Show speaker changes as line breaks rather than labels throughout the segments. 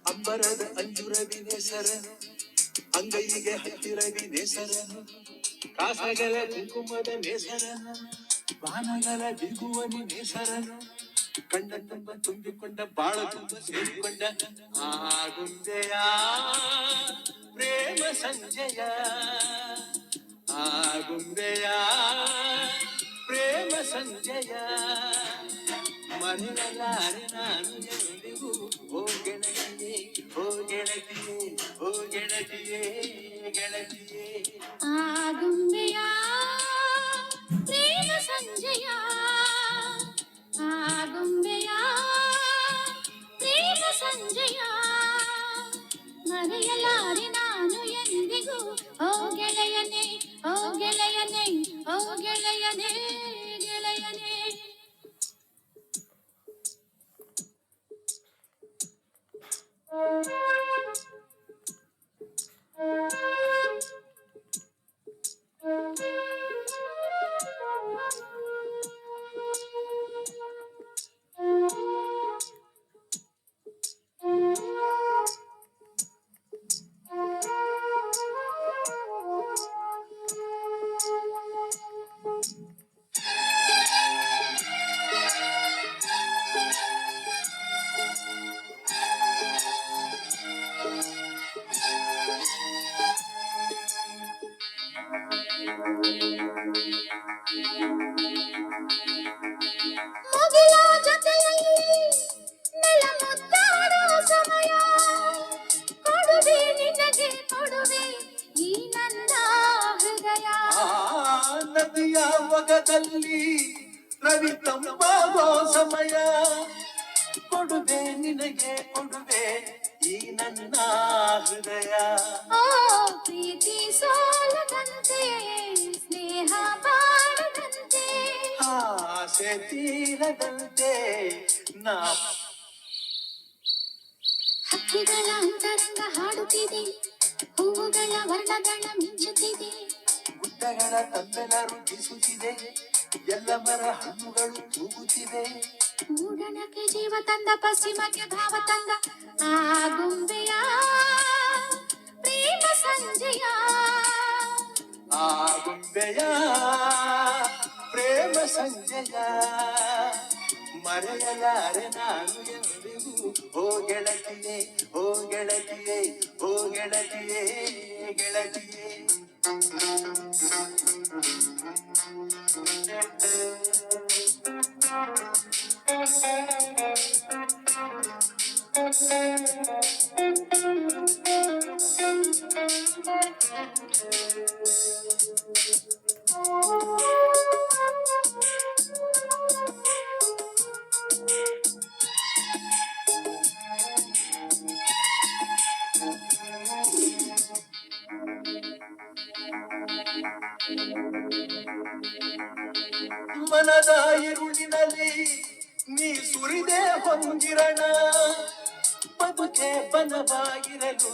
ಅಂಬರದ ಅಂಜುರವಿದೆ ಸರನು, ಅಂಗೈಗೆ ಹತ್ತಿರವಿದೆ ಸರನು, ಕಾಸಗಲ ಕುಂಕುಮದ ನೇಸರನು, ಬಾನಗಲ ಬಿಗುವನಿ ನೇಸರನು, ಕಣ್ಣ ತುಂಬ ತುಂಬಿಕೊಂಡ ಬಾಳ ತುಂಬ ಸೇರಿಕೊಂಡ ಆಗುಂದೆಯ ಪ್ರೇಮ ಸಂಜಯ, ಆಗುಂದೆಯ ಪ್ರೇಮ ಸಂಜಯ, ಮರೆಯಲಾರೆ ನಾನು ಎಂದಿಗೂ ಓ ಗೆಳತಿಯೇ, ಓ ಗೆಳತಿಯೇ, ಓ ಗೆಳತಿಯೇ, ಗೆಳತಿಯೇ.
ಆಗುಂಬೆಯ ಪ್ರೇಮ ಸಂಜಯ, ಆಗುಂಬೆಯ ಪ್ರೇಮ ಸಂಜಯ, ಮರೆಯಲಾರೆ ನಾನು ಎಂದಿಗೂ ಓ ಗೆಳೆಯನೇ, ಓ ಗೆಳೆಯನೇ, ಓ ಗೆಳೆಯನೇ, ಗೆಳೆಯನೇ. ಮುಗಿಲ ಜೊತೆಯಲ್ಲಿ ನೆಲ ಮುದ್ದಾಡೋ ಸಮಯ, ಕೊಡುವೆ ನಿನಗೆ ಕೊಡುವೆ ಈ ನನ್ನ ಹೃದಯ.
ನದಿಯ ಮೊಗದಲ್ಲಿ ರವಿ ತಂಪಾಗೋ ಸಮಯ, ಕೊಡುವೆ ನಿನಗೆ ಕೊಡುವೆ ಈ ನನ್ನ ಹೃದಯ.
ಓ ಪ್ರೀತಿ ಸೋಲದಂತೆ, ಸ್ನೇಹ ಬಾಳದಂತೆ,
ಆಸೆ ತೀರದಂತೆ ನಾ.
ಹಕ್ಕಿಗಳ ಅಂತರಂಗ ಹಾಡುತ್ತಿದೆ, ಹೂವುಗಳ ವರ್ಣಗಳ ಮಿಂಚುತ್ತಿದೆ,
ಗುಡ್ಡಗಳ ತಂಬೆಲರು ಬೀಸುತ್ತಿದೆ, ಎಲ್ಲ ಮರ ಹಣ್ಣುಗಳು ತೂಗುತ್ತಿದೆ.
ಮೂಡಣಕ್ಕೆ ಜೀವ ತಂದ, ಪಶ್ಚಿಮಕ್ಕೆ ಭಾವ ತಂದ ಆಗುಂಬೆಯ ಪ್ರೇಮ ಸಂಜಯ,
ಆಗುಂಬೆಯ ಪ್ರೇಮ ಸಂಜಯ, ಮರೆಯಲಾರೆ ನಾನು ಎಂದಿಗೂ ಓ ಗೆಳತಿಯೇ, ಓ ಗೆಳತಿಯೇ, ಓ ಗೆಳತಿಯೇ, ಗೆಳತಿಯೇ. ಮನದ ಇರುಳಿನಲ್ಲಿ ನೀ ಸುರಿದೆ ಹೊಂದಿರಣ, ಬದುಕೆ ಬನವಾಗಿರಲು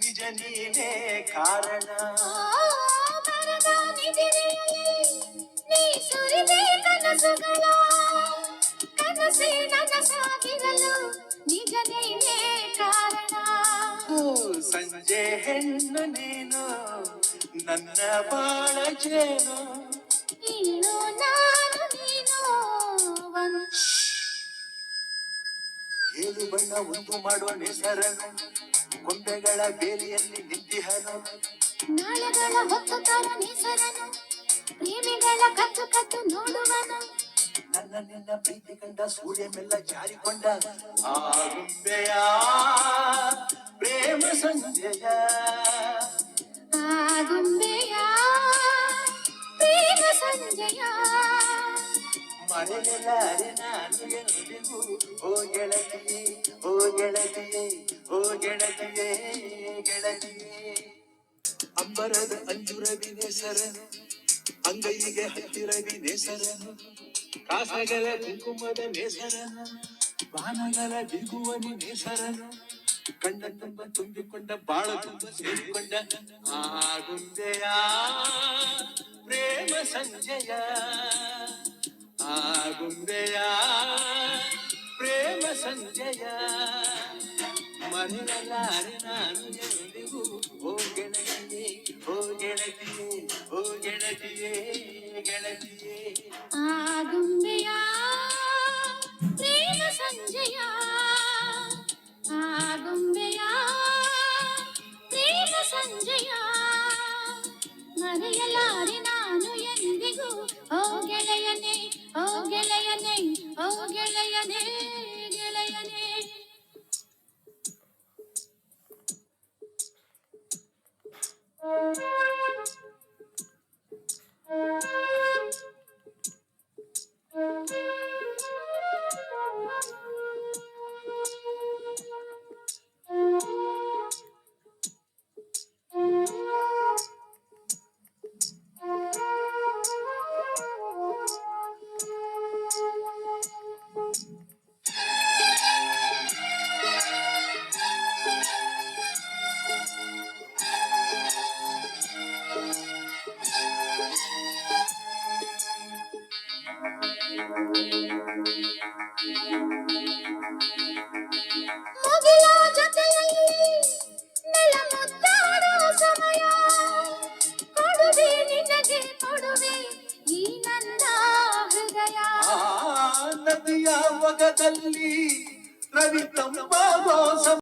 ನಿಜ ನೀನೇ ಕಾರಣ.
ಬರದ ನಿದಿರೆಯಲ್ಲಿ ನೀ ಸುರಿದೆ ಕನಸುಗಳ, ಕನಸೇ ನನಸಾಗಿರಲು ನಿಜ ನೀನೇ ಕಾರಣ.
ಸಂಜೆ ಹೆಣ್ಣು ನೀನು ನನ್ನ ಬಾಳ ಜೇನು,
ಇನ್ನು ನಾನು ನೀನು
ಏಳು ಬಣ್ಣ ಒಂದು ಮಾಡುವ ನೆಸರನು, ಗೊಂಬೆಗಳ ಬೇಲಿಯಲ್ಲಿ ನಿಂತಿಹನು,
ನಾಳೆಗಳ ಹೊತ್ತು ತರ ನೆಸರನು, ಪ್ರೇಮಿಗಳ ಕತ್ತು ಕತ್ತು ನೋಡುವನು,
ನನ್ನ ನಿನ್ನ ಪ್ರೀತಿ ಕಂಡ ಸೂರ್ಯ ಮೆಲ್ಲ ಜಾರಿಕೊಂಡ ಆಗುಂಬೆಯ ಪ್ರೇಮ ಸಂಜಯ,
ಆಗುಂಬೆಯ ಪ್ರೇಮ ಸಂಜಯ,
ಮರೆಯಲಾರೆ ನಾನು ಎಂದಿಗೂ ಓ ಗೆಳತಿಯೇ, ಓ ಗೆಳತಿಯೇ, ಓ ಗೆಳತಿಯೇ, ಗೆಳತಿಯೇ. ಅಂಬರದ ಅಂಜುರವಿದೆ ಸರನು, ಅಂಗೈಗೆ ಹತ್ತಿರವಿ ನೇಸರನು ಕಾಸಗಲ ಕುಂಕುಮದ ನೇಸರನು ಬಾನಗಲ ಬಿಗುವನಿ ನೇಸರನು ಕಣ್ಣ ತುಂಬ ತುಂಬಿಕೊಂಡ ಬಾಳ ತುಂಬ ಸೇರಿಕೊಂಡ ಆಗುಂದೆಯ ಪ್ರೇಮ ಸಂಜಯ ಆಗುಂದೆಯ ಪ್ರೇಮ ಸಂಜಯ ಮರೆಯಲಾರೆ ನಾನು ಎಂದಿಗೂ ಓ ಗೆಳತಿಯೇ ಓ ಗೆಳತಿಯೇ ಓ ಗೆಳತಿಯೇ ಗೆಳತಿಯೇ
ಆಗುಂಬೆಯ ಪ್ರೇಮ ಸಂಜಯ ಆಗುಂಬೆಯ ಪ್ರೇಮ ಸಂಜಯ ಮರೆಯಲಾರೆ ನಾನು ಎಂದಿಗೂ ಓ ಗೆಳೆಯನೇ ಓ ಗೆಳೆಯನೇ ಓ ಗೆಳೆಯನೇ ಗೆಳೆಯನೇ ಮುಗಿಲ ಜೊತೆಯಲ್ಲಿ ನೆಲ ಮುದ್ದಾಡೋ ಸಮಯ ಕೊಡುವೆ ನಿನಗೆ ಕೊಡುವೆ ಈ ನನ್ನ ಹೃದಯ
ನದಿಯ ಮೊಗದಲ್ಲಿ ರವಿ ತಂಪಾಗೋ